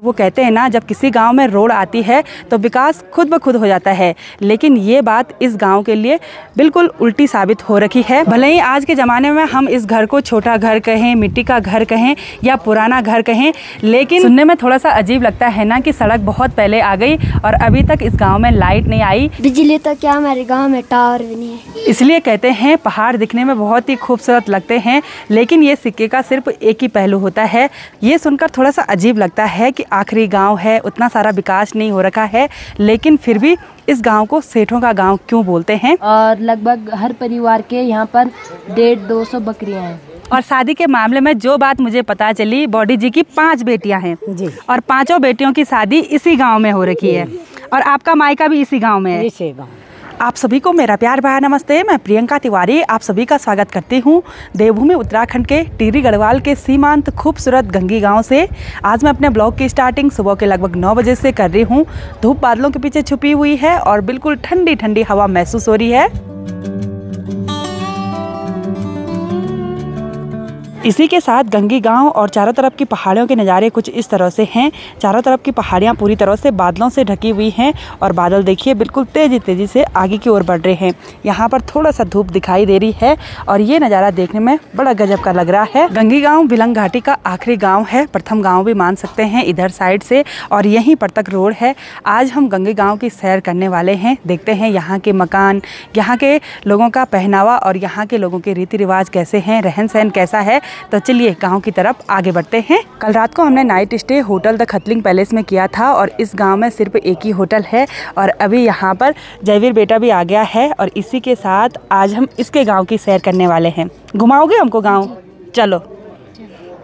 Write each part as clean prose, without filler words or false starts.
वो कहते हैं ना, जब किसी गांव में रोड आती है तो विकास खुद ब खुद हो जाता है, लेकिन ये बात इस गांव के लिए बिल्कुल उल्टी साबित हो रखी है। भले ही आज के ज़माने में हम इस घर को छोटा घर कहें, मिट्टी का घर कहें या पुराना घर कहें, लेकिन सुनने में थोड़ा सा अजीब लगता है ना कि सड़क बहुत पहले आ गई और अभी तक इस गाँव में लाइट नहीं आई, बिजली तो क्या हमारे गाँव में टावर भी नहीं है। इसलिए कहते हैं पहाड़ दिखने में बहुत ही खूबसूरत लगते हैं, लेकिन ये सिक्के का सिर्फ एक ही पहलू होता है। ये सुनकर थोड़ा सा अजीब लगता है कि आखिरी गांव है, उतना सारा विकास नहीं हो रखा है, लेकिन फिर भी इस गांव को सेठों का गांव क्यों बोलते हैं। और लगभग हर परिवार के यहाँ पर 150-200 बकरियाँ हैं। और शादी के मामले में जो बात मुझे पता चली, बॉडी जी की 5 बेटियां हैं जी, और 5 बेटियों की शादी इसी गांव में हो रखी है, और आपका मायका भी इसी गांव में है। इसी गाँव। आप सभी को मेरा प्यार भरा नमस्ते। मैं प्रियंका तिवारी आप सभी का स्वागत करती हूँ देवभूमि उत्तराखंड के टिहरी गढ़वाल के सीमांत खूबसूरत गंगी गांव से। आज मैं अपने ब्लॉग की स्टार्टिंग सुबह के लगभग 9 बजे से कर रही हूँ। धूप बादलों के पीछे छुपी हुई है और बिल्कुल ठंडी ठंडी हवा महसूस हो रही है। इसी के साथ गंगी गांव और चारों तरफ की पहाड़ियों के नज़ारे कुछ इस तरह से हैं। चारों तरफ की पहाड़ियां पूरी तरह से बादलों से ढकी हुई हैं और बादल देखिए बिल्कुल तेज़ी से आगे की ओर बढ़ रहे हैं। यहाँ पर थोड़ा सा धूप दिखाई दे रही है और ये नज़ारा देखने में बड़ा गजब का लग रहा है। गंगी गांव बिलंग घाटी का आखिरी गाँव है, प्रथम गाँव भी मान सकते हैं इधर साइड से, और यहीं पर तक रोड है। आज हम गंगी गाँव की सैर करने वाले हैं। देखते हैं यहाँ के मकान, यहाँ के लोगों का पहनावा और यहाँ के लोगों के रीति रिवाज कैसे हैं, रहन सहन कैसा है। तो चलिए गांव की तरफ आगे बढ़ते हैं। कल रात को हमने night stay hotel the Khatling palace में किया था और इस गांव में सिर्फ एक ही होटल है, और अभी यहाँ पर जयवीर बेटा भी आ गया है और इसी के साथ आज हम इसके गांव की सैर करने वाले हैं। घुमाओगे हमको गांव? चलो।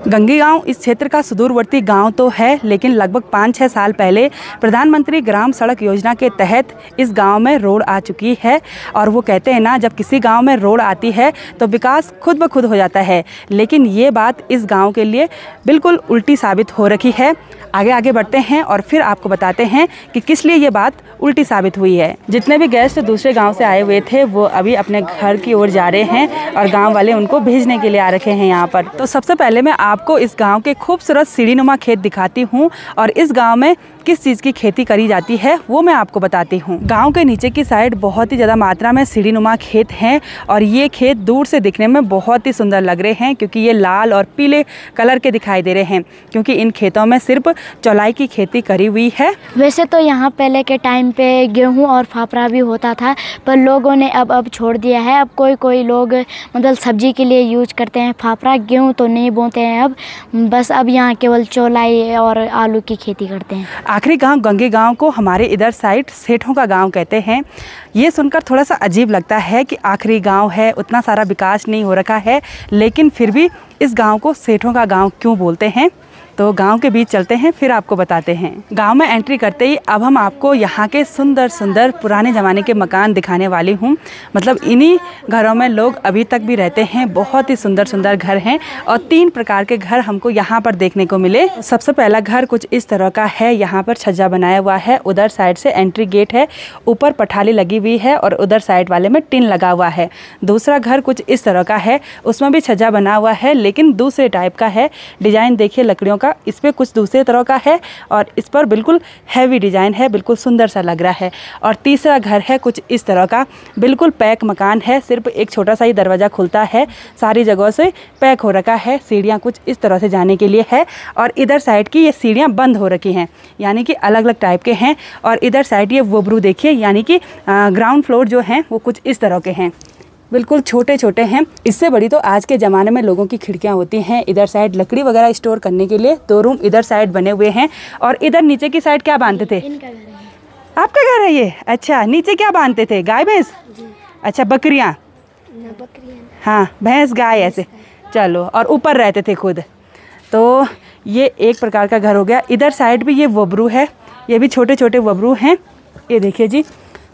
गंगी गांव इस क्षेत्र का सुदूरवर्ती गांव तो है, लेकिन लगभग 5-6 साल पहले प्रधानमंत्री ग्राम सड़क योजना के तहत इस गांव में रोड आ चुकी है। और वो कहते हैं ना, जब किसी गांव में रोड आती है तो विकास खुद ब खुद हो जाता है, लेकिन ये बात इस गांव के लिए बिल्कुल उल्टी साबित हो रखी है। आगे बढ़ते हैं और फिर आपको बताते हैं कि किस लिए ये बात उल्टी साबित हुई है। जितने भी गेस्ट दूसरे गांव से आए हुए थे वो अभी अपने घर की ओर जा रहे हैं और गांव वाले उनको भेजने के लिए आ रखे हैं यहाँ पर। तो सबसे पहले मैं आपको इस गांव के खूबसूरत सीढ़ीनुमा खेत दिखाती हूँ और इस गांव में किस चीज़ की खेती करी जाती है वो मैं आपको बताती हूँ। गांव के नीचे की साइड बहुत ही ज़्यादा मात्रा में सीढ़ीनुमा खेत हैं और ये खेत दूर से दिखने में बहुत ही सुंदर लग रहे हैं, क्योंकि ये लाल और पीले कलर के दिखाई दे रहे हैं, क्योंकि इन खेतों में सिर्फ चौलाई की खेती करी हुई है। वैसे तो यहाँ पहले के टाइम पे गेहूँ और फाफड़ा भी होता था, पर लोगों ने अब छोड़ दिया है। अब कोई लोग मतलब सब्जी के लिए यूज करते हैं फाफड़ा, गेहूँ तो नहीं बोते हैं अब, बस अब यहाँ केवल चौलाई और आलू की खेती करते हैं। आखिरी गांव गंगी गांव को हमारे इधर साइड सेठों का गांव कहते हैं। ये सुनकर थोड़ा सा अजीब लगता है कि आखिरी गांव है, उतना सारा विकास नहीं हो रखा है, लेकिन फिर भी इस गांव को सेठों का गांव क्यों बोलते हैं। तो गांव के बीच चलते हैं, फिर आपको बताते हैं। गांव में एंट्री करते ही अब हम आपको यहाँ के सुंदर सुंदर पुराने ज़माने के मकान दिखाने वाली हूँ। मतलब इन्हीं घरों में लोग अभी तक भी रहते हैं। बहुत ही सुंदर सुंदर घर हैं और 3 प्रकार के घर हमको यहाँ पर देखने को मिले। सबसे पहला घर कुछ इस तरह का है, यहाँ पर छज्जा बनाया हुआ है, उधर साइड से एंट्री गेट है, ऊपर पठाली लगी हुई है और उधर साइड वाले में टिन लगा हुआ है। दूसरा घर कुछ इस तरह का है, उसमें भी छज्जा बना हुआ है, लेकिन दूसरे टाइप का है। डिजाइन देखिए लकड़ियों, इस पे कुछ दूसरे तरह का है और इस पर बिल्कुल हैवी डिजाइन है, बिल्कुल सुंदर सा लग रहा है। और तीसरा घर है कुछ इस तरह का, बिल्कुल पैक मकान है, सिर्फ एक छोटा सा ही दरवाज़ा खुलता है, सारी जगहों से पैक हो रखा है। सीढ़ियाँ कुछ इस तरह से जाने के लिए है और इधर साइड की ये सीढ़ियाँ बंद हो रखी हैं, यानी कि अलग अलग टाइप के हैं। और इधर साइड ये वोबरू देखिए, यानी कि ग्राउंड फ्लोर जो हैं वो कुछ इस तरह के हैं, बिल्कुल छोटे छोटे हैं। इससे बड़ी तो आज के ज़माने में लोगों की खिड़कियां होती हैं। इधर साइड लकड़ी वगैरह स्टोर करने के लिए 2 रूम इधर साइड बने हुए हैं। और इधर नीचे की साइड क्या बांधते थे? आपका घर है ये? अच्छा, नीचे क्या बांधते थे? गाय भैंस? अच्छा, बकरियाँ? हाँ, भैंस गाय ऐसे। चलो, और ऊपर रहते थे खुद। तो ये एक प्रकार का घर हो गया। इधर साइड भी ये वबरू है, ये भी छोटे छोटे वबरू हैं। ये देखिए जी,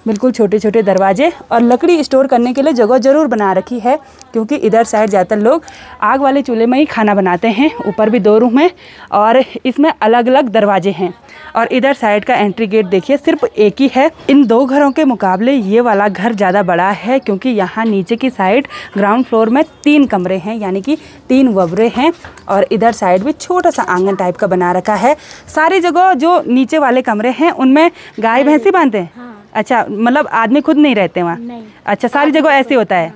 बिल्कुल छोटे छोटे दरवाजे और लकड़ी स्टोर करने के लिए जगह ज़रूर बना रखी है, क्योंकि इधर साइड ज़्यादातर लोग आग वाले चूल्हे में ही खाना बनाते हैं। ऊपर भी 2 रूम है और इसमें अलग अलग दरवाजे हैं। और इधर साइड का एंट्री गेट देखिए सिर्फ एक ही है। इन 2 घरों के मुकाबले ये वाला घर ज़्यादा बड़ा है, क्योंकि यहाँ नीचे की साइड ग्राउंड फ्लोर में 3 कमरे हैं, यानी कि 3 वबरे हैं। और इधर साइड भी छोटा सा आंगन टाइप का बना रखा है। सारी जगह जो नीचे वाले कमरे हैं उनमें गाय भैंसी बांधते हैं। हाँ। अच्छा, मतलब आदमी खुद नहीं रहते वहाँ? नहीं। अच्छा, सारी जगह ऐसे होता है।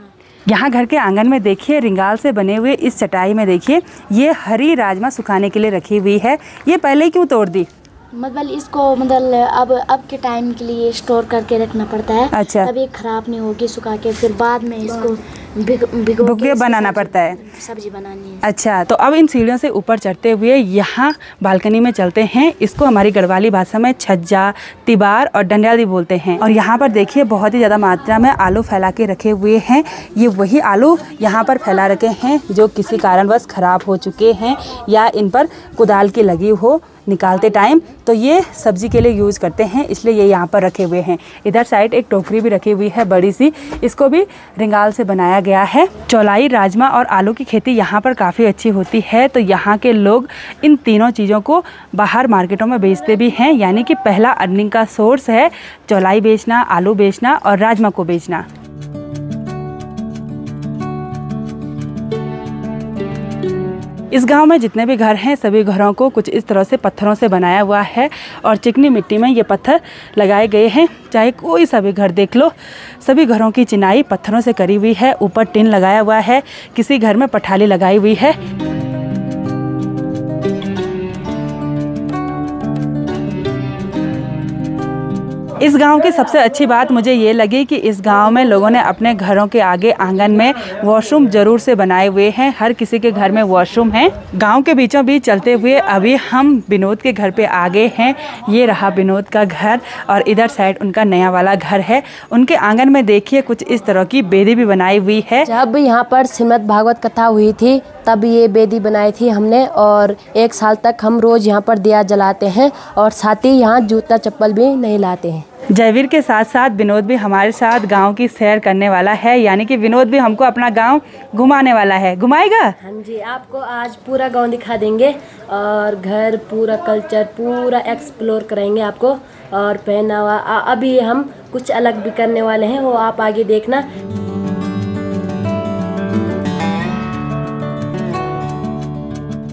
यहाँ घर के आंगन में देखिए रिंगाल से बने हुए इस चटाई में देखिए ये हरी राजमा सुखाने के लिए रखी हुई है। ये पहले ही क्यों तोड़ दी? मतलब इसको मतलब अब के टाइम के लिए स्टोर करके रखना पड़ता है। अच्छा। तभी खराब नहीं होगी सुखा के, फिर बाद में इसको भिगो के बनाना पड़ता है, सब्जी बनानी है। अच्छा, तो अब इन सीढ़ियों से ऊपर चढ़ते हुए यहाँ बालकनी में चलते हैं। इसको हमारी गढ़वाली भाषा में छज्जा, तिबार और डंडियाली बोलते हैं। और यहाँ पर देखिए बहुत ही ज़्यादा मात्रा में आलू फैला के रखे हुए हैं। ये वही आलू यहाँ पर फैला रखे हैं जो किसी कारणवश ख़राब हो चुके हैं या इन पर कुदाल की लगी हो निकालते टाइम, तो ये सब्जी के लिए यूज़ करते हैं, इसलिए ये यहाँ पर रखे हुए हैं। इधर साइड एक टोकरी भी रखी हुई है बड़ी सी, इसको भी रिंगाल से बनाया गया है। चौलाई, राजमा और आलू की खेती यहाँ पर काफ़ी अच्छी होती है, तो यहाँ के लोग इन तीनों चीज़ों को बाहर मार्केटों में बेचते भी हैं। यानी कि पहला अर्निंग का सोर्स है चौलाई बेचना, आलू बेचना और राजमा को बेचना। इस गांव में जितने भी घर हैं सभी घरों को कुछ इस तरह से पत्थरों से बनाया हुआ है और चिकनी मिट्टी में ये पत्थर लगाए गए हैं। चाहे कोई सा भी घर देख लो, सभी घरों की चिनाई पत्थरों से करी हुई है। ऊपर टिन लगाया हुआ है, किसी घर में पठाली लगाई हुई है। इस गांव की सबसे अच्छी बात मुझे ये लगी कि इस गांव में लोगों ने अपने घरों के आगे आंगन में वॉशरूम जरूर से बनाए हुए हैं। हर किसी के घर में वॉशरूम है। गांव के बीचों बीच चलते हुए अभी हम विनोद के घर पे आ गए हैं। ये रहा विनोद का घर और इधर साइड उनका नया वाला घर है। उनके आंगन में देखिए कुछ इस तरह की बेदी भी बनाई हुई है। जब यहाँ पर श्रीमद् भागवत कथा हुई थी तब ये बेदी बनाई थी हमने, और 1 साल तक हम रोज़ यहाँ पर दिया जलाते हैं और साथ ही यहाँ जूता चप्पल भी नहीं लाते हैं। जयवीर के साथ साथ विनोद भी हमारे साथ गांव की सैर करने वाला है, यानी कि विनोद भी हमको अपना गांव घुमाने वाला है। घुमाएगा? हाँ जी, आपको आज पूरा गांव दिखा देंगे और घर, पूरा कल्चर पूरा एक्सप्लोर कराएंगे आपको। और पहनावा अभी हम कुछ अलग भी करने वाले हैं, वो आप आगे देखना।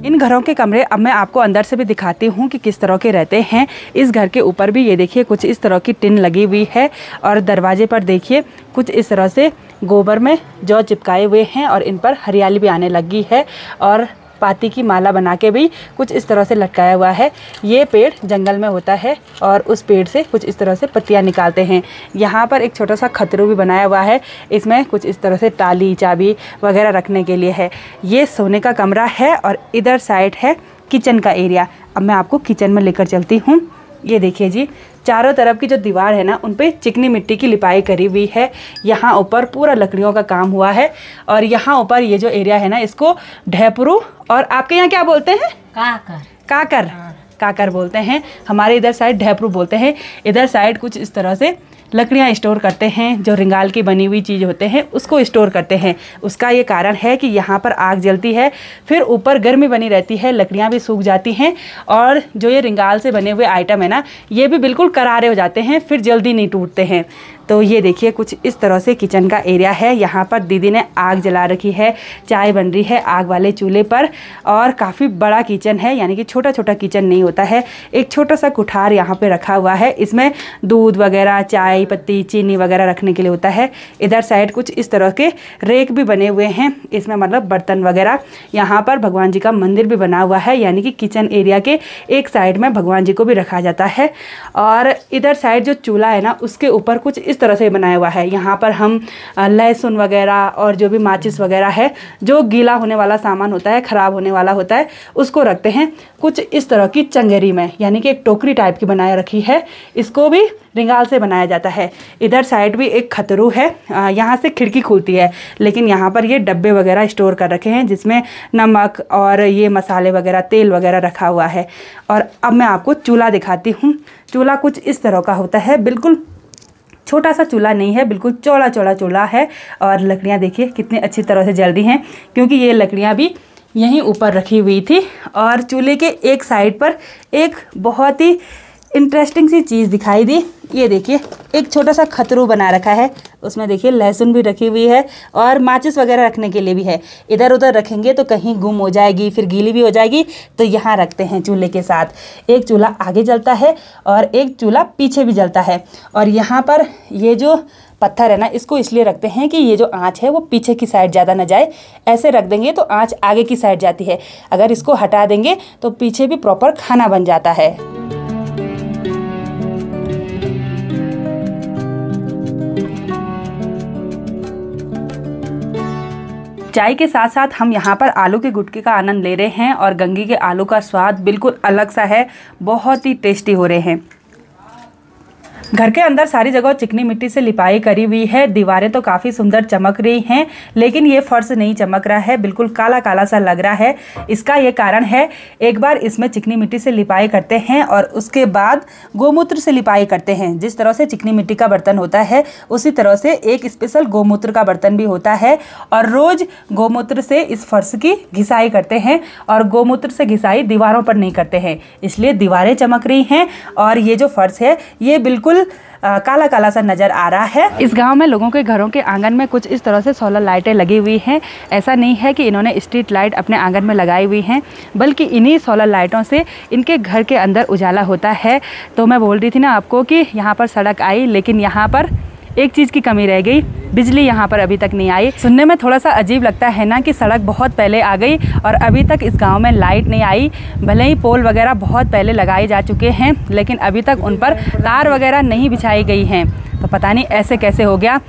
इन घरों के कमरे अब मैं आपको अंदर से भी दिखाती हूँ कि किस तरह के रहते हैं। इस घर के ऊपर भी ये देखिए कुछ इस तरह की टिन लगी हुई है और दरवाजे पर देखिए कुछ इस तरह से गोबर में जौ चिपकाए हुए हैं और इन पर हरियाली भी आने लगी है। और पाती की माला बना के भी कुछ इस तरह से लटकाया हुआ है। ये पेड़ जंगल में होता है और उस पेड़ से कुछ इस तरह से पत्तियां निकालते हैं। यहाँ पर एक छोटा सा खतरू भी बनाया हुआ है, इसमें कुछ इस तरह से ताली, चाबी वगैरह रखने के लिए है। ये सोने का कमरा है और इधर साइड है किचन का एरिया। अब मैं आपको किचन में लेकर चलती हूँ। ये देखिए जी, चारों तरफ की जो दीवार है ना उन पे चिकनी मिट्टी की लिपाई करी हुई है। यहाँ ऊपर पूरा लकड़ियों का काम हुआ है और यहाँ ऊपर ये जो एरिया है ना इसको ढेपरू और आपके यहाँ क्या बोलते हैं? काकर। काकर बोलते हैं। हमारे इधर साइड ढेपरू बोलते हैं। इधर साइड कुछ इस तरह से लकड़ियाँ स्टोर करते हैं, जो रिंगाल की बनी हुई चीज़ होते हैं उसको स्टोर करते हैं। उसका ये कारण है कि यहाँ पर आग जलती है, फिर ऊपर गर्मी बनी रहती है, लकड़ियाँ भी सूख जाती हैं और जो ये रिंगाल से बने हुए आइटम है ना ये भी बिल्कुल करारे हो जाते हैं, फिर जल्दी नहीं टूटते हैं। तो ये देखिए कुछ इस तरह से किचन का एरिया है। यहाँ पर दीदी ने आग जला रखी है, चाय बन रही है आग वाले चूल्हे पर और काफ़ी बड़ा किचन है, यानी कि छोटा छोटा किचन नहीं होता है। एक छोटा सा कुठार यहाँ पे रखा हुआ है, इसमें दूध वगैरह, चाय पत्ती, चीनी वगैरह रखने के लिए होता है। इधर साइड कुछ इस तरह के रेक भी बने हुए हैं, इसमें मतलब बर्तन वगैरह। यहाँ पर भगवान जी का मंदिर भी बना हुआ है, यानी कि किचन एरिया के एक साइड में भगवान जी को भी रखा जाता है। और इधर साइड जो चूल्हा है ना उसके ऊपर कुछ इस तरह से बनाया हुआ है। यहाँ पर हम लहसुन वगैरह और जो भी माचिस वगैरह है, जो गीला होने वाला सामान होता है, ख़राब होने वाला होता है, उसको रखते हैं कुछ इस तरह की चंगेरी में, यानी कि एक टोकरी टाइप की बनाए रखी है। इसको भी रिंगाल से बनाया जाता है। इधर साइड भी एक खतरू है, यहाँ से खिड़की खुलती है, लेकिन यहाँ पर ये डब्बे वगैरह स्टोर कर रखे हैं जिसमें नमक और ये मसाले वगैरह, तेल वगैरह रखा हुआ है। और अब मैं आपको चूल्हा दिखाती हूँ। चूल्हा कुछ इस तरह का होता है, बिल्कुल छोटा सा चूल्हा नहीं है, बिल्कुल चौड़ा चौड़ा चूल्हा है। और लकड़ियाँ देखिए कितनी अच्छी तरह से जल रही हैं, क्योंकि ये लकड़ियाँ भी यहीं ऊपर रखी हुई थी। और चूल्हे के एक साइड पर एक बहुत ही इंटरेस्टिंग सी चीज़ दिखाई दी। ये देखिए एक छोटा सा खतरू बना रखा है, उसमें देखिए लहसुन भी रखी हुई है और माचिस वगैरह रखने के लिए भी है। इधर उधर रखेंगे तो कहीं गुम हो जाएगी, फिर गीली भी हो जाएगी, तो यहाँ रखते हैं चूल्हे के साथ। एक चूल्हा आगे जलता है और एक चूल्हा पीछे भी जलता है। और यहाँ पर ये जो पत्थर है ना, इसको इसलिए रखते हैं कि ये जो आँच है वो पीछे की साइड ज़्यादा न जाए। ऐसे रख देंगे तो आँच आगे की साइड जाती है, अगर इसको हटा देंगे तो पीछे भी प्रॉपर खाना बन जाता है। चाय के साथ साथ हम यहाँ पर आलू के गुटके का आनंद ले रहे हैं और गंगी के आलू का स्वाद बिल्कुल अलग सा है, बहुत ही टेस्टी हो रहे हैं। घर के अंदर सारी जगह चिकनी मिट्टी से लिपाई करी हुई है। दीवारें तो काफ़ी सुंदर चमक रही हैं, लेकिन ये फर्श नहीं चमक रहा है, बिल्कुल काला काला सा लग रहा है। इसका ये कारण है, एक बार इसमें चिकनी मिट्टी से लिपाई करते हैं और उसके बाद गोमूत्र से लिपाई करते हैं। जिस तरह से चिकनी मिट्टी का बर्तन होता है, उसी तरह से एक स्पेशल गोमूत्र का बर्तन भी होता है। और रोज़ गोमूत्र से इस फर्श की घिसाई करते हैं और गोमूत्र से घिसाई दीवारों पर नहीं करते हैं, इसलिए दीवारें चमक रही हैं। और ये जो फर्श है ये बिल्कुल काला काला सा नज़र आ रहा है। इस गांव में लोगों के घरों के आंगन में कुछ इस तरह से सोलर लाइटें लगी हुई हैं। ऐसा नहीं है कि इन्होंने स्ट्रीट लाइट अपने आंगन में लगाई हुई हैं, बल्कि इन्हीं सोलर लाइटों से इनके घर के अंदर उजाला होता है। तो मैं बोल रही थी ना आपको कि यहाँ पर सड़क आई, लेकिन यहाँ पर एक चीज़ की कमी रह गई, बिजली यहाँ पर अभी तक नहीं आई। सुनने में थोड़ा सा अजीब लगता है ना कि सड़क बहुत पहले आ गई और अभी तक इस गांव में लाइट नहीं आई। भले ही पोल वगैरह बहुत पहले लगाए जा चुके हैं, लेकिन अभी तक उन पर तार वगैरह नहीं बिछाई गई हैं। तो पता नहीं ऐसे कैसे हो गया।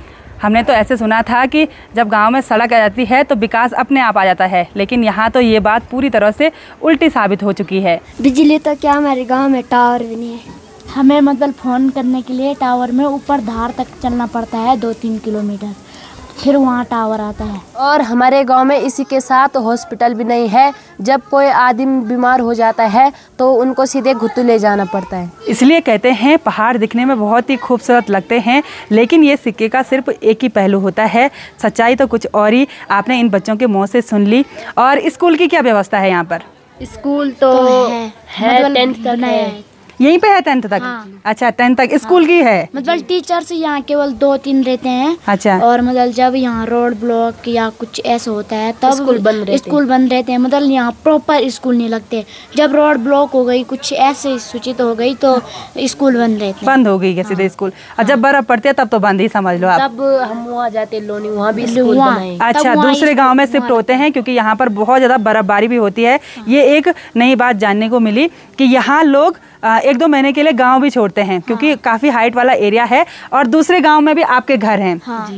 हमने तो ऐसे सुना था कि जब गांव में सड़क आ जाती है तो विकास अपने आप आ जाता है, लेकिन यहाँ तो ये बात पूरी तरह से उल्टी साबित हो चुकी है। बिजली तो क्या, हमारे गांव में टावर भी नहीं है। हमें मतलब फ़ोन करने के लिए टावर में ऊपर धार तक चलना पड़ता है 2-3 किलोमीटर, फिर वहाँ टावर आता है। और हमारे गांव में इसी के साथ हॉस्पिटल भी नहीं है। जब कोई आदमी बीमार हो जाता है तो उनको सीधे घुत्तू ले जाना पड़ता है। इसलिए कहते हैं पहाड़ दिखने में बहुत ही खूबसूरत लगते हैं, लेकिन ये सिक्के का सिर्फ एक ही पहलू होता है, सच्चाई तो कुछ और ही। आपने इन बच्चों के मुँह से सुन ली। और स्कूल की क्या व्यवस्था है यहाँ पर? स्कूल तो है, 10th तक है। यहीं पे है 10th तक? हाँ। अच्छा 10th तक स्कूल की है। मतलब टीचर्स यहाँ केवल 2-3 रहते हैं। अच्छा। और मतलब जब यहाँ रोड ब्लॉक या कुछ ऐसा होता है तब स्कूल बंद रहते हैं। मतलब यहाँ प्रॉपर स्कूल नहीं लगते। जब रोड ब्लॉक हो गई, कुछ ऐसे सूचित हो गई तो स्कूल बंद रहते हैं। बंद हो गई सीधे स्कूल। और जब बर्फ पड़ती है तब तो बंद ही समझ लो आप। तब हम वहाँ जाते लोनी, वहाँ भी स्कूल बनाए। अच्छा, दूसरे गांव में शिफ्ट होते हैं क्योंकि यहाँ पर बहुत ज़्यादा बर्फबारी भी होती है। ये एक नई बात जानने को मिली कि यहाँ लोग 1-2 महीने के लिए गांव भी छोड़ते हैं, क्योंकि काफ़ी हाइट वाला एरिया है। और दूसरे गांव में भी आपके घर हैं। हाँ।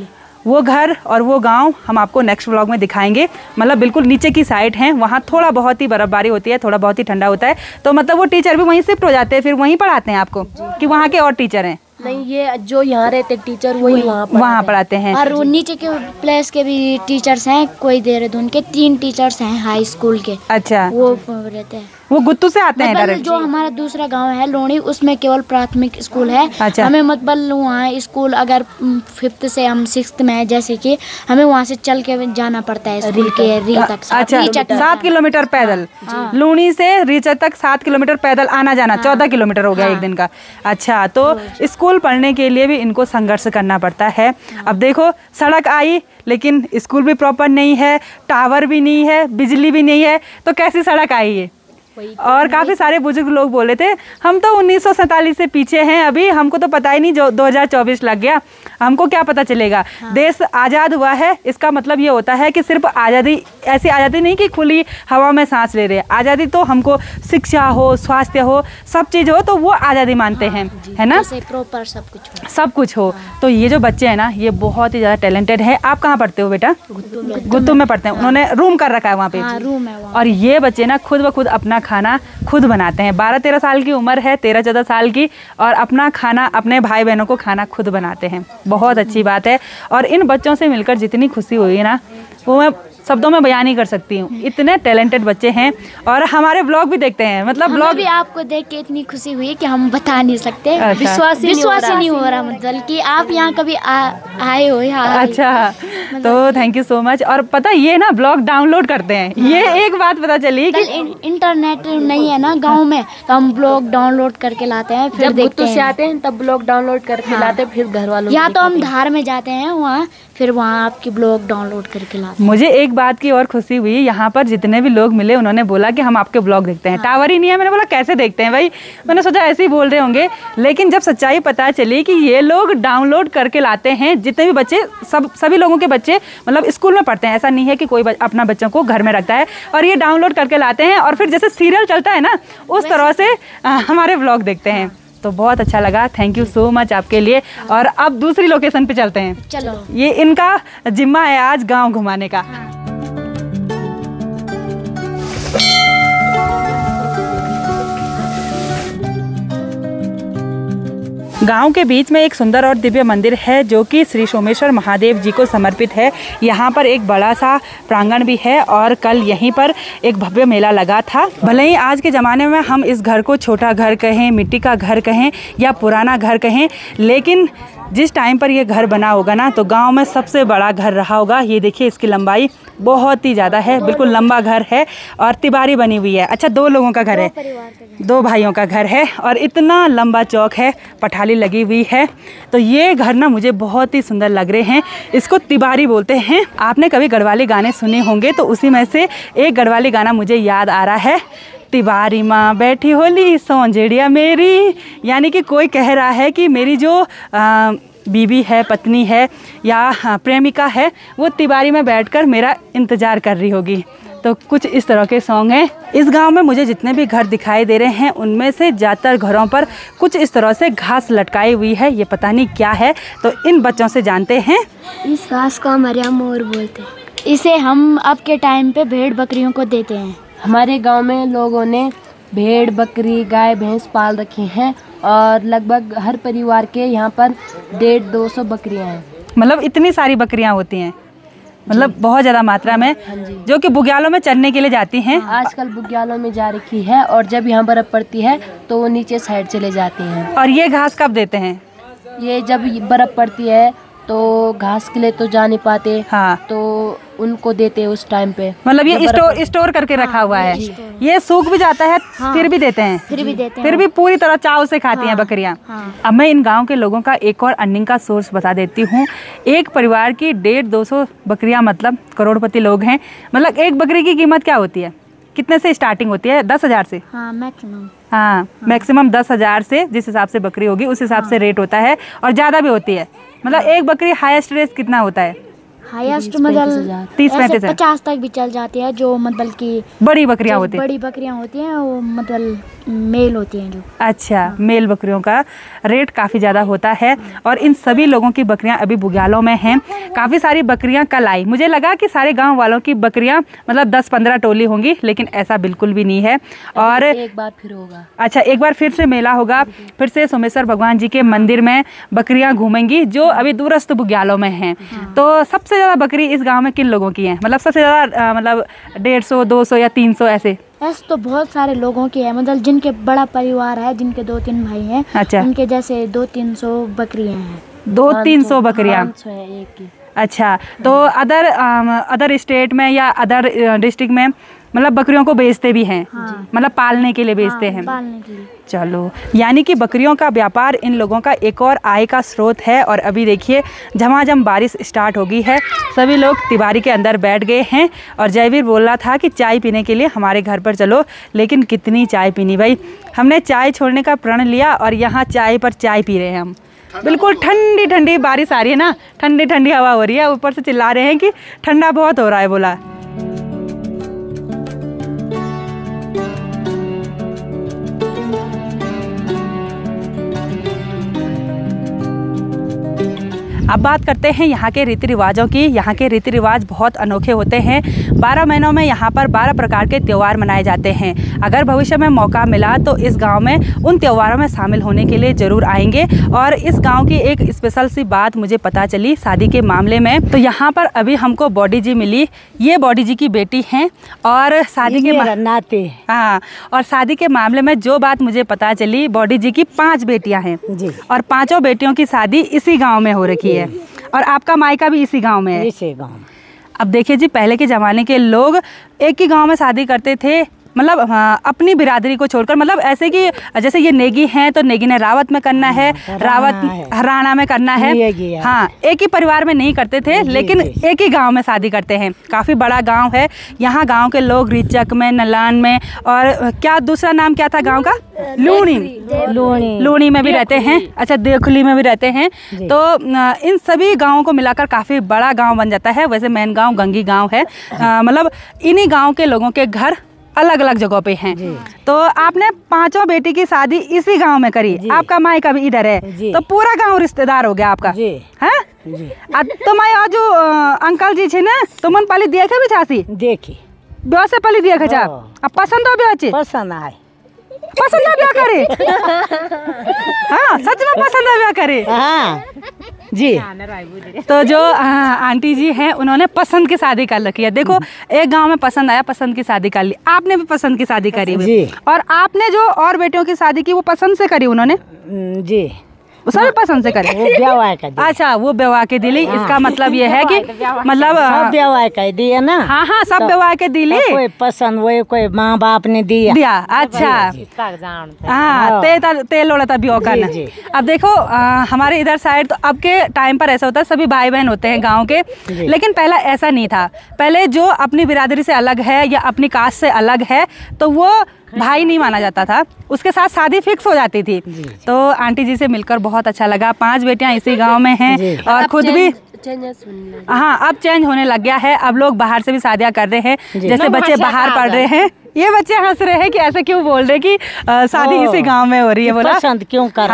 वो घर और वो गांव हम आपको नेक्स्ट व्लॉग में दिखाएंगे। मतलब बिल्कुल नीचे की साइड हैं, वहाँ थोड़ा बहुत ही बर्फबारी होती है, थोड़ा बहुत ही ठंडा होता है। तो मतलब वो टीचर भी वहीं शिफ्ट हो जाते हैं, फिर वहीं पढ़ाते हैं आपको कि वहाँ के और टीचर हैं? नहीं, ये जो यहाँ रहते टीचर वही वहाँ पढ़ाते हैं। और वो नीचे के प्लेस के भी टीचर्स हैं, कोई देहरादून के 3 टीचर्स हैं हाई स्कूल के। अच्छा। वो रहते हैं, वो गुत्तू से आते हैं मतलब डायरेक्ट? जो हमारा दूसरा गांव है लोणी, उसमें केवल प्राथमिक स्कूल है। अच्छा। हमें मतलब वहाँ स्कूल अगर 5th से हम 6th में है, जैसे कि हमें वहाँ से चल के जाना पड़ता है स्कूल के री तक। अच्छा, 7 किलोमीटर पैदल। लूणी से रीचक तक 7 किलोमीटर पैदल आना जाना। 14 किलोमीटर हो गया एक दिन का। अच्छा, तो स्कूल पढ़ने के लिए भी इनको संघर्ष करना पड़ता है। अब देखो सड़क आई, लेकिन स्कूल भी प्रॉपर नहीं है, टावर भी नहीं है, बिजली भी नहीं है, तो कैसी सड़क आई है? और काफ़ी सारे बुजुर्ग लोग बोले थे हम तो 1947 से पीछे हैं, अभी हमको तो पता ही नहीं, जो 2024 लग गया, हमको क्या पता चलेगा। देश आज़ाद हुआ है, इसका मतलब ये होता है कि सिर्फ आज़ादी, ऐसी आज़ादी नहीं कि खुली हवा में सांस ले रहे हैं। आज़ादी तो हमको शिक्षा हो, स्वास्थ्य हो, सब चीज़ हो तो वो आज़ादी मानते हैं, है ना? प्रॉपर सब कुछ हो। तो ये जो बच्चे हैं ना, ये बहुत ही ज़्यादा टैलेंटेड है। आप कहाँ पढ़ते हो बेटा? गुत्तू में पढ़ते हैं। उन्होंने रूम कर रखा है वहाँ पे। रूम है। और ये बच्चे ना खुद ब खुद अपना खाना खुद बनाते हैं। 12-13 साल की उम्र है, 13-14 साल की, और अपना खाना अपने भाई बहनों को खाना खुद बनाते हैं। बहुत अच्छी बात है। और इन बच्चों से मिलकर जितनी खुशी हुई ना, वो मैं शब्दों में बयान नहीं कर सकती हूँ। इतने टैलेंटेड बच्चे हैं और हमारे ब्लॉग भी देखते हैं, मतलब हमें ब्लॉग भी आपको देख के इतनी खुशी हुई कि हम बता नहीं सकते। अच्छा। विश्वास ही नहीं हो रहा मतलब कि आप यहाँ कभी आए हो यहाँ। अच्छा, तो थैंक यू सो मच। और पता ये ना ब्लॉग डाउनलोड करते हैं, ये एक बात पता चली कि इंटरनेट नहीं है ना गांव में, तो हम ब्लॉग डाउनलोड करके लाते हैं, फिर जब देखते गुत्तू से हैं। आते हैं तब ब्लॉग डाउनलोड करके लाते हैं, फिर घर वालों या तो हम धार में जाते हैं वहाँ, फिर वहाँ आपकी ब्लॉग डाउनलोड करके लाते हैं। मुझे एक बात की और खुशी हुई, यहाँ पर जितने भी लोग मिले उन्होंने बोला कि हम आपके ब्लॉग देखते हैं। टावर ही नहीं है, मैंने बोला कैसे देखते हैं भाई, मैंने सोचा ऐसे ही बोल रहे होंगे, लेकिन जब सच्चाई पता चली कि ये लोग डाउनलोड करके लाते हैं, जितने भी बच्चे सभी लोगों के बच्चे मतलब स्कूल में पढ़ते हैं, ऐसा नहीं है कि कोई अपना बच्चों को घर में रखता है, और ये डाउनलोड करके लाते हैं और फिर जैसे सीरियल चलता है ना उस तरह से हमारे ब्लॉग देखते हैं। तो बहुत अच्छा लगा, थैंक यू सो मच आपके लिए। और अब दूसरी लोकेशन पे चलते हैं। चलो, ये इनका जिम्मा है आज गांव घुमाने का। गांव के बीच में एक सुंदर और दिव्य मंदिर है जो कि श्री सोमेश्वर महादेव जी को समर्पित है। यहाँ पर एक बड़ा सा प्रांगण भी है और कल यहीं पर एक भव्य मेला लगा था। भले ही आज के ज़माने में हम इस घर को छोटा घर कहें, मिट्टी का घर कहें या पुराना घर कहें, लेकिन जिस टाइम पर ये घर बना होगा ना तो गांव में सबसे बड़ा घर रहा होगा। ये देखिए इसकी लंबाई बहुत ही ज़्यादा है, बिल्कुल लंबा घर है और तिबारी बनी हुई है। अच्छा, 2 लोगों का घर है, 2 भाइयों का घर है और इतना लंबा चौक है, पठाली लगी हुई है। तो ये घर ना मुझे बहुत ही सुंदर लग रहे हैं। इसको तिबारी बोलते हैं। आपने कभी गढ़वाली गाने सुने होंगे तो उसी में से एक गढ़वाली गाना मुझे याद आ रहा है, तिवारी माँ बैठी होली सौंजड़िया मेरी। यानी कि कोई कह रहा है कि मेरी जो बीवी है, पत्नी है या प्रेमिका है, वो तिवारी में बैठकर मेरा इंतज़ार कर रही होगी। तो कुछ इस तरह के सॉन्ग हैं। इस गांव में मुझे जितने भी घर दिखाई दे रहे हैं उनमें से ज़्यादातर घरों पर कुछ इस तरह से घास लटकाई हुई है। ये पता नहीं क्या है, तो इन बच्चों से जानते हैं। इस घास को हम हरिया मोर बोलते हैं। इसे हम अब के टाइम पे भेड़ बकरियों को देते हैं। हमारे गांव में लोगों ने भेड़, बकरी, गाय, भैंस पाल रखी हैं और लगभग हर परिवार के यहाँ पर 150-200 बकरियाँ हैं। मतलब इतनी सारी बकरियाँ होती हैं, मतलब बहुत ज़्यादा मात्रा में, जो कि बुग्यालों में चरने के लिए जाती हैं। आजकल बुग्यालों में जा रखी है और जब यहाँ बर्फ़ पड़ती है तो वो नीचे साइड चले जाती हैं। और ये घास कब देते हैं? ये जब बर्फ़ पड़ती है तो घास के लिए तो जा नहीं पाते, हाँ, तो उनको देते हैं उस टाइम पे। मतलब ये स्टोर करके रखा हुआ है। ये सूख भी जाता है, फिर भी देते हैं, फिर भी पूरी तरह चाव से खाती हैं बकरियां। अब मैं इन गांव के लोगों का एक और अर्निंग का सोर्स बता देती हूँ। एक परिवार की 150-200 बकरियां, मतलब करोड़पति लोग हैं। मतलब एक बकरी की कीमत क्या होती है, कितने से स्टार्टिंग होती है? 10,000 से। हाँ, मैक्सिमम। हाँ, मैक्सिमम 10,000 से, जिस हिसाब से बकरी होगी उस हिसाब से रेट होता है, और ज़्यादा भी होती है। मतलब एक बकरी हाईएस्ट रेट कितना होता है? हाईएस्ट मतलब 30-35 50 तक भी चल जाती है, जो मतलब कि बड़ी बकरियां होती हैं। बड़ी बकरियां होती हैं वो मतलब मेल होती हैं जो। अच्छा, मेल बकरियों का रेट काफ़ी ज़्यादा होता है और इन सभी लोगों की बकरियां अभी बुग्यालों में हैं। काफ़ी सारी बकरियां कल आई, मुझे लगा कि सारे गांव वालों की बकरियां मतलब 10-15 टोली होंगी, लेकिन ऐसा बिल्कुल भी नहीं है। और एक बार फिर होगा। अच्छा, एक बार फिर से मेला होगा, फिर से सोमेश्वर भगवान जी के मंदिर में बकरियां घूमेंगी जो अभी दूरस्थ बुग्यालों में हैं। तो सबसे ज़्यादा बकरी इस गाँव में किन लोगों की है? मतलब सबसे ज़्यादा मतलब 150, 200 या 300 ऐसे? तो बहुत सारे लोगों की है, मतलब जिनके बड़ा परिवार है, जिनके 2-3 भाई हैं। अच्छा, उनके जैसे 200-300 बकरियां हैं। 200-300 बकरियां। 500 है एक की। अच्छा, तो अदर स्टेट में या अदर डिस्ट्रिक्ट में मतलब बकरियों को बेचते भी हैं। हाँ। मतलब पालने के लिए बेचते हैं। पालने के लिए। चलो, यानी कि बकरियों का व्यापार इन लोगों का एक और आय का स्रोत है। और अभी देखिए झमाझम बारिश स्टार्ट हो गई है, सभी लोग तिवारी के अंदर बैठ गए हैं और जयवीर बोल रहा था कि चाय पीने के लिए हमारे घर पर चलो, लेकिन कितनी चाय पीनी भाई। हमने चाय छोड़ने का प्रण लिया और यहाँ चाय पर चाय पी रहे हैं हम। बिल्कुल ठंडी ठंडी बारिश आ रही है ना, ठंडी ठंडी हवा हो रही है, ऊपर से चिल्ला रहे हैं कि ठंडा बहुत हो रहा है बोला। अब बात करते हैं यहाँ के रीति रिवाजों की। यहाँ के रीति रिवाज बहुत अनोखे होते हैं। 12 महीनों में यहाँ पर 12 प्रकार के त्यौहार मनाए जाते हैं। अगर भविष्य में मौका मिला तो इस गांव में उन त्योहारों में शामिल होने के लिए ज़रूर आएंगे। और इस गांव की एक स्पेशल सी बात मुझे पता चली शादी के मामले में, तो यहाँ पर अभी हमको बॉडी जी मिली। ये बॉडी जी की बेटी हैं और शादी के नाते हाँ, और शादी के मामले में जो बात मुझे पता चली, बॉडी जी की 5 बेटियाँ हैं जी। और 5 बेटियों की शादी इसी गाँव में हो रखी है और आपका मायका भी इसी गांव में है। इसी गांव। अब देखिए जी, पहले के ज़माने के लोग एक ही गांव में शादी करते थे, मतलब हाँ, अपनी बिरादरी को छोड़कर, मतलब ऐसे कि जैसे ये नेगी हैं तो नेगी ने रावत में करना है, रावत राणा में करना है। हाँ, एक ही परिवार में नहीं करते थे, लेकिन एक ही गांव में शादी करते हैं। काफ़ी बड़ा गांव है। यहाँ गांव के लोग रिचक में, नलान में और क्या दूसरा नाम क्या था गांव का, लूणी में भी रहते हैं। अच्छा, देखुली में भी रहते हैं। तो इन सभी गाँवों को मिलाकर काफ़ी बड़ा गाँव बन जाता है। वैसे मेन गाँव गंगी गाँव है। मतलब इन्हीं गाँव के लोगों के घर अलग अलग जगहों पे हैं। तो आपने 5 बेटी की शादी इसी गांव में करी, आपका मायका भी इधर है, तो पूरा गांव रिश्तेदार हो गया आपका है। तो मैं आज अंकल जी छे ना, तुमन पहले देखे भी छासी देखी ब्याह से पहले देखे छा। अब पसंद हो ब्याह पसंद आए, पसंद है ब्याह करे। हाँ, सच में पसंद है ब्याह करे। हाँ जी। तो जो आंटी जी हैं उन्होंने पसंद की शादी कर रखी है। देखो, एक गांव में पसंद आया, पसंद की शादी कर ली। आपने भी पसंद की शादी करी हुई, और आपने जो और बेटियों की शादी की वो पसंद से करी उन्होंने जी, वो सभी पसंद से करे। अच्छा, वो बेवा के दिली। इसका मतलब ये है कि मतलब सब बेवा के दिए ना। हाँ हाँ, सब बेवा के दिली। कोई पसंद वही कोई माँ बाप ने दिया। अच्छा हाँ, तेल लोड़ा था ब्याह करना। अब देखो हमारे इधर साइड तो अब के टाइम पर ऐसा होता है, सभी भाई बहन होते हैं गाँव के, लेकिन पहले ऐसा नहीं था। पहले जो अपनी बिरादरी से अलग है या अपनी कास्ट से अलग है तो वो भाई नहीं माना जाता था, उसके साथ शादी फिक्स हो जाती थी। तो आंटी जी से मिलकर बहुत अच्छा लगा। 5 बेटियां इसी गांव में हैं और खुद भी हाँ, अब चेंज होने लग गया है। अब लोग बाहर से भी शादियां कर रहे हैं, जैसे बच्चे बाहर पढ़ रहे हैं। ये बच्चे हंस रहे हैं कि ऐसे क्यों बोल रहे कि शादी इसी गांव में हो रही है। बोला पसंद क्यों कर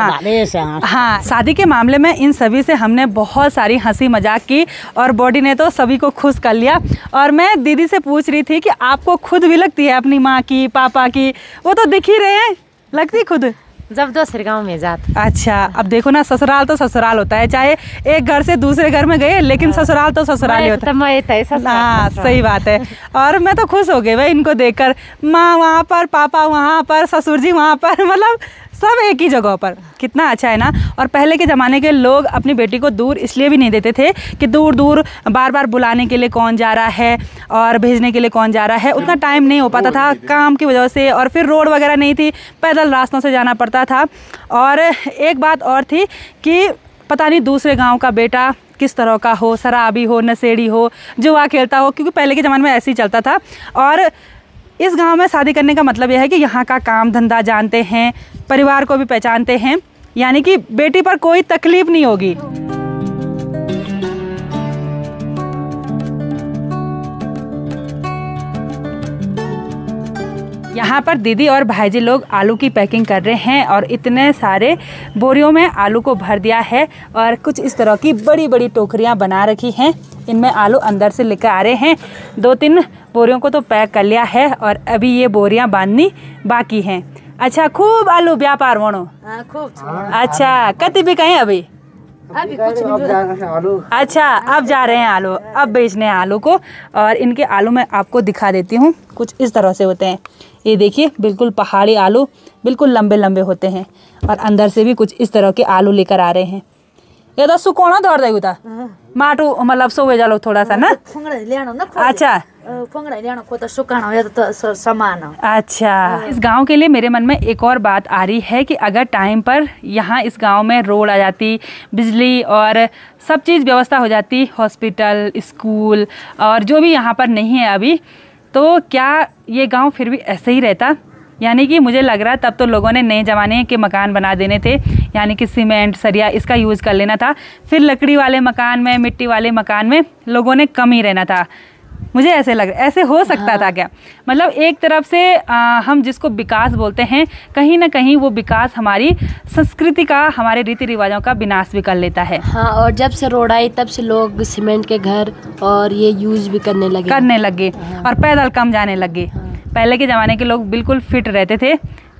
हाँ, शादी के मामले में इन सभी से हमने बहुत सारी हंसी मजाक की और बॉडी ने तो सभी को खुश कर लिया। और मैं दीदी से पूछ रही थी कि आपको खुद भी लगती है अपनी माँ की, पापा की? वो तो दिख ही रहे हैं, लगती खुद जब दूसरे गांव में जाते। अच्छा, अब देखो ना, ससुराल तो ससुराल होता है, चाहे एक घर से दूसरे घर में गए, लेकिन ससुराल तो ससुराल ही होता है। हाँ, सही बात है। और मैं तो खुश हो गई भाई इनको देखकर। माँ वहाँ पर, पापा वहाँ पर, ससुर जी वहाँ पर, मतलब सब एक ही जगह पर। कितना अच्छा है ना। और पहले के ज़माने के लोग अपनी बेटी को दूर इसलिए भी नहीं देते थे कि दूर दूर बार बार बुलाने के लिए कौन जा रहा है और भेजने के लिए कौन जा रहा है, उतना टाइम नहीं हो पाता था काम की वजह से, और फिर रोड वगैरह नहीं थी, पैदल रास्तों से जाना पड़ता था। और एक बात और थी कि पता नहीं दूसरे गाँव का बेटा किस तरह का हो, शराबी हो, नशेड़ी हो, जुआ खेलता हो, क्योंकि पहले के ज़माने में ऐसे ही चलता था। और इस गांव में शादी करने का मतलब यह है कि यहाँ का काम धंधा जानते हैं, परिवार को भी पहचानते हैं, यानी कि बेटी पर कोई तकलीफ नहीं होगी। यहाँ पर दीदी और भाईजी लोग आलू की पैकिंग कर रहे हैं और इतने सारे बोरियों में आलू को भर दिया है और कुछ इस तरह की बड़ी बड़ी टोकरियाँ बना रखी हैं। इनमें आलू अंदर से लेकर आ रहे हैं। 2-3 बोरियों को तो पैक कर लिया है और अभी ये बोरियां बांधनी बाकी हैं। अच्छा, खूब आलू व्यापार वनो? अच्छा, कति भी कहें अभी आलू। अच्छा, अब जा रहे हैं आलू, अब बेचने हैं आलू को। और इनके आलू मैं आपको दिखा देती हूँ, कुछ इस तरह से होते हैं। ये देखिए, बिल्कुल पहाड़ी आलू, बिल्कुल लंबे लंबे होते हैं और अंदर से भी कुछ इस तरह के आलू लेकर आ रहे हैं। ये तो सुकोना दौड़ देगा था माटू, मतलब सोवे जालो थोड़ा सा ना। अच्छा अच्छा, इस गांव के लिए मेरे मन में एक और बात आ रही है कि अगर टाइम पर यहाँ इस गांव में रोड आ जाती, बिजली और सब चीज़ व्यवस्था हो जाती, हॉस्पिटल, स्कूल और जो भी यहाँ पर नहीं है अभी, तो क्या ये गांव फिर भी ऐसे ही रहता? यानी कि मुझे लग रहा है तब तो लोगों ने नए ज़माने के मकान बना देने थे, यानी कि सीमेंट, सरिया इसका यूज़ कर लेना था। फिर लकड़ी वाले मकान में, मिट्टी वाले मकान में लोगों ने कम ही रहना था। मुझे ऐसे लग रहा, ऐसे हो सकता था क्या? मतलब एक तरफ से हम जिसको विकास बोलते हैं, कहीं ना कहीं वो विकास हमारी संस्कृति का, हमारे रीति रिवाजों का विनाश भी कर लेता है। हाँ, और जब से रोड आई तब से लोग सीमेंट के घर और ये यूज भी करने लगे और पैदल कम जाने लगे। पहले के ज़माने के लोग बिल्कुल फिट रहते थे,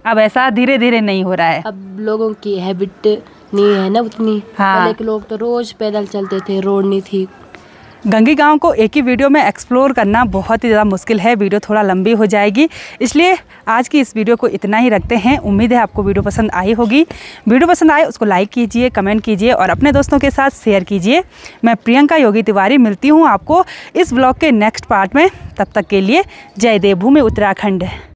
अब ऐसा धीरे धीरे नहीं हो रहा है। अब लोगों की हैबिट नहीं है ना उतनी। हाँ। पहले के लोग तो रोज पैदल चलते थे, रोड नहीं थी। गंगी गांव को एक ही वीडियो में एक्सप्लोर करना बहुत ही ज़्यादा मुश्किल है, वीडियो थोड़ा लंबी हो जाएगी, इसलिए आज की इस वीडियो को इतना ही रखते हैं। उम्मीद है आपको वीडियो पसंद आई होगी। वीडियो पसंद आए उसको लाइक कीजिए, कमेंट कीजिए और अपने दोस्तों के साथ शेयर कीजिए। मैं प्रियंका योगी तिवारी मिलती हूँ आपको इस ब्लॉग के नेक्स्ट पार्ट में। तब तक के लिए जय देवभूमि उत्तराखंड।